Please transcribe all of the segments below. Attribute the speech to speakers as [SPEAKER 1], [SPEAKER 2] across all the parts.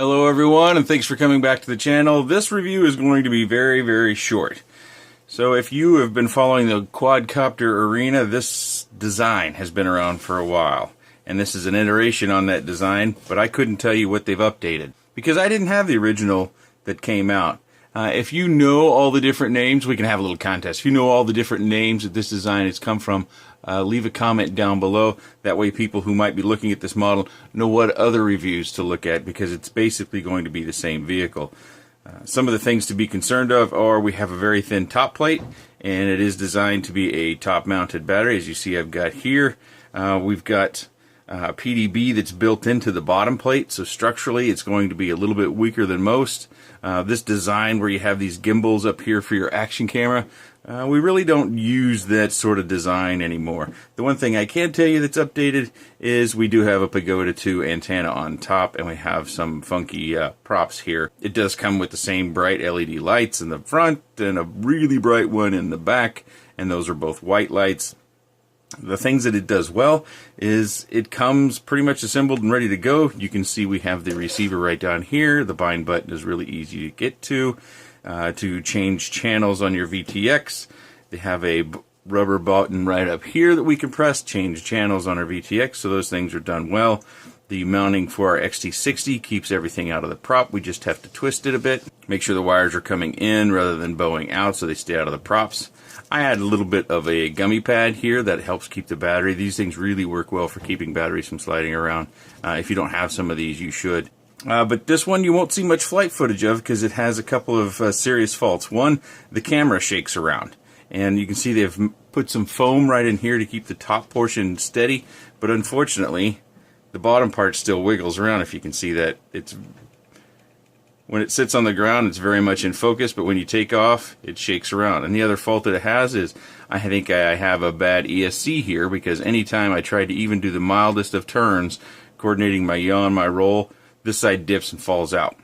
[SPEAKER 1] Hello everyone, and thanks for coming back to the channel. This review is going to be very short. So if you have been following the quadcopter arena, this design has been around for a while. And this is an iteration on that design, but I couldn't tell you what they've updated, because I didn't have the original that came out. If you know all the different names, we can have a little contest. If you know all the different names that this design has come from, leave a comment down below. That way people who might be looking at this model know what other reviews to look at, because it's basically going to be the same vehicle. Some of the things to be concerned of are we have a very thin top plate, and it is designed to be a top-mounted battery. As you see, I've got here, we've got PDB that's built into the bottom plate, so structurally it's going to be a little bit weaker than most. This design where you have these gimbals up here for your action camera, we really don't use that sort of design anymore. The one thing I can tell you that's updated is we do have a Pagoda 2 antenna on top, and we have some funky props here. It does come with the same bright LED lights in the front and a really bright one in the back, and those are both white lights. The things that it does well is it comes pretty much assembled and ready to go. You can see we have the receiver right down here. The bind button is really easy to get to change channels on your VTX. They have a rubber button right up here that we can press, change channels on our VTX, so those things are done well. The mounting for our XT60 keeps everything out of the prop. We just have to twist it a bit. Make sure the wires are coming in rather than bowing out so they stay out of the props. I had a little bit of a gummy pad here that helps keep the battery. These things really work well for keeping batteries from sliding around. If you don't have some of these, you should. But this one you won't see much flight footage of because it has a couple of serious faults. One, the camera shakes around. And you can see they've put some foam right in here to keep the top portion steady. But unfortunately, the bottom part still wiggles around, if you can see that. When it sits on the ground, it's very much in focus, but when you take off, it shakes around. And the other fault that it has is I think I have a bad ESC here, because anytime I try to even do the mildest of turns, coordinating my yaw and my roll, this side dips and falls out.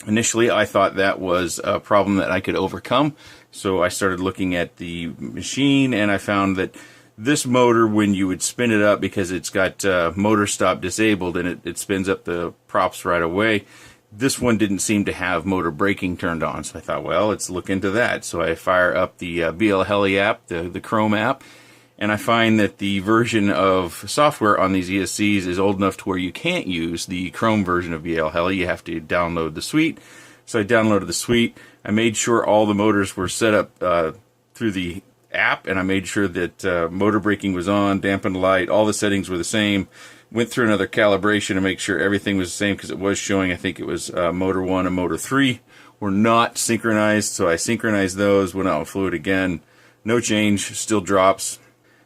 [SPEAKER 1] Initially, I thought that was a problem that I could overcome, so I started looking at the machine, and I found that this motor, when you would spin it up, because it's got motor stop disabled and it spins up the props right away, this one didn't seem to have motor braking turned on. So I thought, well, let's look into that. So I fire up the BL Heli app, the Chrome app, and I find that the version of software on these ESCs is old enough to where you can't use the Chrome version of BL Heli. You have to download the suite. So I downloaded the suite. I made sure all the motors were set up through the app, and I made sure that motor braking was on, dampened light, all the settings were the same. Went through another calibration to make sure everything was the same, because it was showing, I think it was motor 1 and motor 3 were not synchronized, so I synchronized those, went out and flew it again. No change, still drops.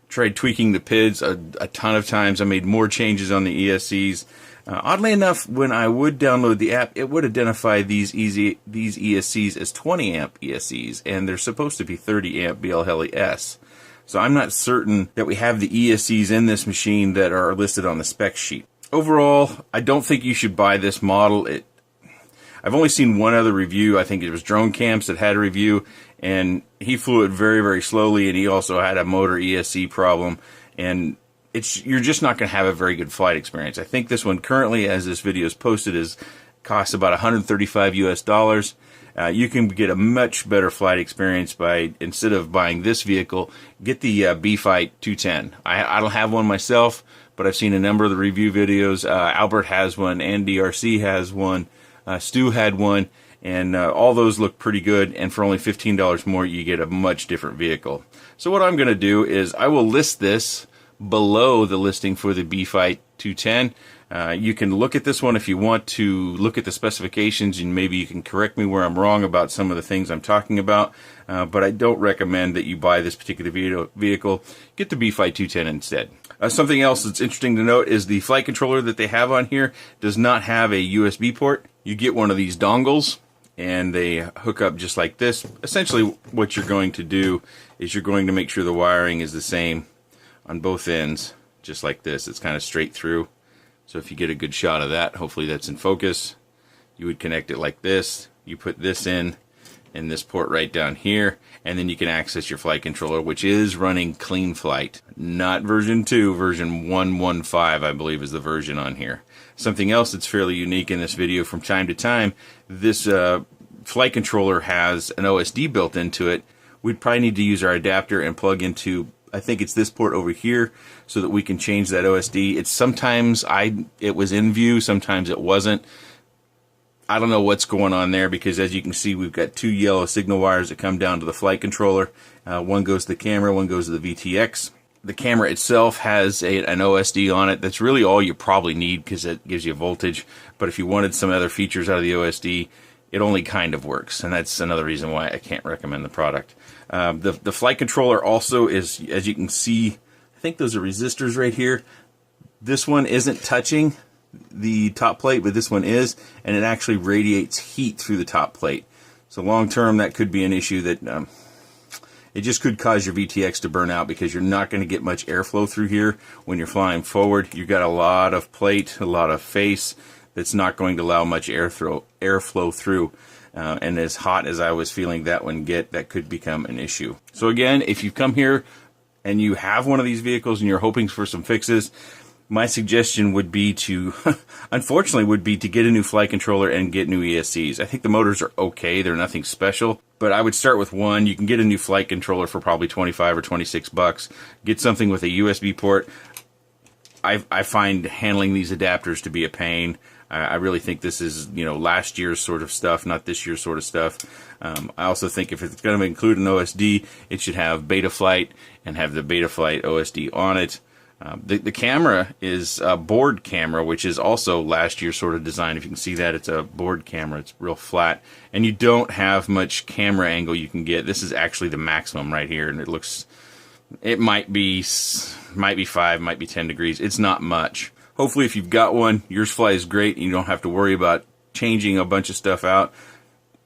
[SPEAKER 1] Tried tweaking the PIDs a ton of times. I made more changes on the ESCs. Oddly enough, when I would download the app, it would identify these ESCs as 20 amp ESCs, and they're supposed to be 30 amp BL Heli S. So I'm not certain that we have the ESCs in this machine that are listed on the spec sheet. Overall, I don't think you should buy this model. I've only seen one other review. I think it was Drone Camps that had a review, and he flew it very slowly, and he also had a motor ESC problem, and you're just not going to have a very good flight experience. I think this one currently, as this video is posted, costs about $135 US. You can get a much better flight experience by, instead of buying this vehicle, get the B-Fight 210. I don't have one myself, but I've seen a number of the review videos. Albert has one, NickburnsRC has one, Stu had one, and all those look pretty good, and for only $15 more, you get a much different vehicle. So what I'm going to do is I will list this below the listing for the B-Fight 210. You can look at this one if you want to look at the specifications, and maybe you can correct me where I'm wrong about some of the things I'm talking about, but I don't recommend that you buy this particular vehicle. Get the B-Fight 210 instead. Something else that's interesting to note is the flight controller that they have on here does not have a USB port. You get one of these dongles, and they hook up just like this. Essentially what you're going to do is you're going to make sure the wiring is the same on both ends, just like this. It's kind of straight through. So if you get a good shot of that, hopefully that's in focus, you would connect it like this. You put this in, and this port right down here, and then you can access your flight controller, which is running Clean Flight. Not version 2, version 115, I believe, is the version on here. Something else that's fairly unique in this video from time to time, this flight controller has an OSD built into it. We'd probably need to use our adapter and plug into, I think it's this port over here, so that we can change that OSD. It's sometimes it was in view, sometimes it wasn't. I don't know what's going on there, because as you can see, we've got 2 yellow signal wires that come down to the flight controller. One goes to the camera, one goes to the VTX. The camera itself has an OSD on it. That's really all you probably need, because it gives you voltage. But if you wanted some other features out of the OSD, it only kind of works, and that's another reason why I can't recommend the product. The flight controller also is, as you can see, I think those are resistors right here. This one isn't touching the top plate, but this one is, and it actually radiates heat through the top plate. So long term, that could be an issue that it just could cause your VTX to burn out, because you're not going to get much airflow through here when you're flying forward. You've got a lot of plate, a lot of face that's not going to allow much airflow through. And as hot as I was feeling that one get, that could become an issue. So again, if you've come here and you have one of these vehicles and you're hoping for some fixes, my suggestion would be to, unfortunately, would be to get a new flight controller and get new ESCs. I think the motors are okay. They're nothing special, but I would start with one. You can get a new flight controller for probably 25 or 26 bucks. Get something with a USB port. I find handling these adapters to be a pain. I really think this is, last year's sort of stuff, not this year's sort of stuff. I also think if it's going to include an OSD, it should have Betaflight and have the Betaflight OSD on it. The camera is a board camera, which is also last year's sort of design. If you can see that, it's a board camera. It's real flat, and you don't have much camera angle you can get. This is actually the maximum right here, and it might be 5, might be 10 degrees. It's not much. Hopefully, if you've got one, yours flies great, and you don't have to worry about changing a bunch of stuff out.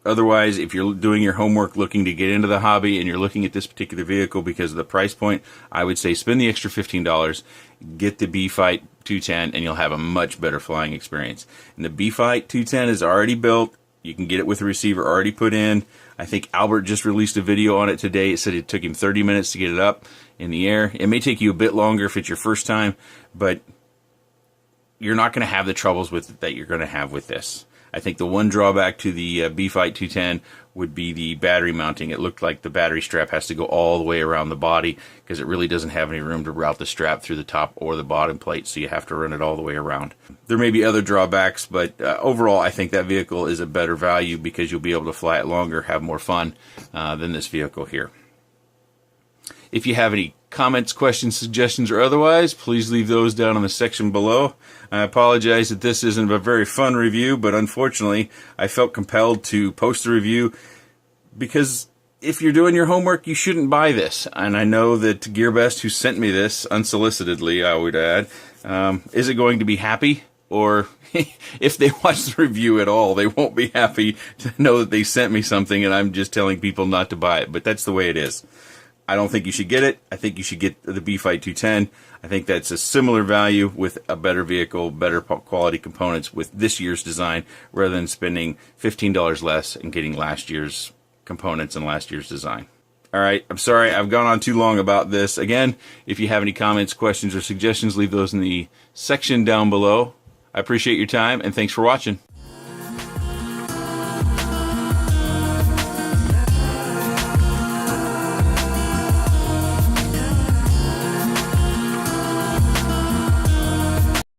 [SPEAKER 1] Otherwise, if you're doing your homework looking to get into the hobby and you're looking at this particular vehicle because of the price point, I would say spend the extra $15, get the B-Fight 210, and you'll have a much better flying experience. And the B-Fight 210 is already built. You can get it with the receiver already put in. I think Albert just released a video on it today. It said it took him 30 minutes to get it up in the air. It may take you a bit longer if it's your first time, but you're not going to have the troubles with it that you're going to have with this. I think the one drawback to the B-Fight 210 would be the battery mounting. It looked like the battery strap has to go all the way around the body, because it really doesn't have any room to route the strap through the top or the bottom plate, so you have to run it all the way around. There may be other drawbacks, but overall I think that vehicle is a better value, because you'll be able to fly it longer, have more fun than this vehicle here. If you have any comments, questions, suggestions, or otherwise, please leave those down in the section below. I apologize that this isn't a very fun review, but unfortunately, I felt compelled to post a review, because if you're doing your homework, you shouldn't buy this. And I know that GearBest, who sent me this, unsolicitedly, I would add, is it going to be happy? Or if they watch the review at all, they won't be happy to know that they sent me something and I'm just telling people not to buy it. But that's the way it is. I don't think you should get it. I think you should get the B-Fight 210. I think that's a similar value with a better vehicle, better quality components with this year's design, rather than spending $15 less and getting last year's components and last year's design. All right, I'm sorry I've gone on too long about this. Again, if you have any comments, questions, or suggestions, leave those in the section down below. I appreciate your time, and thanks for watching.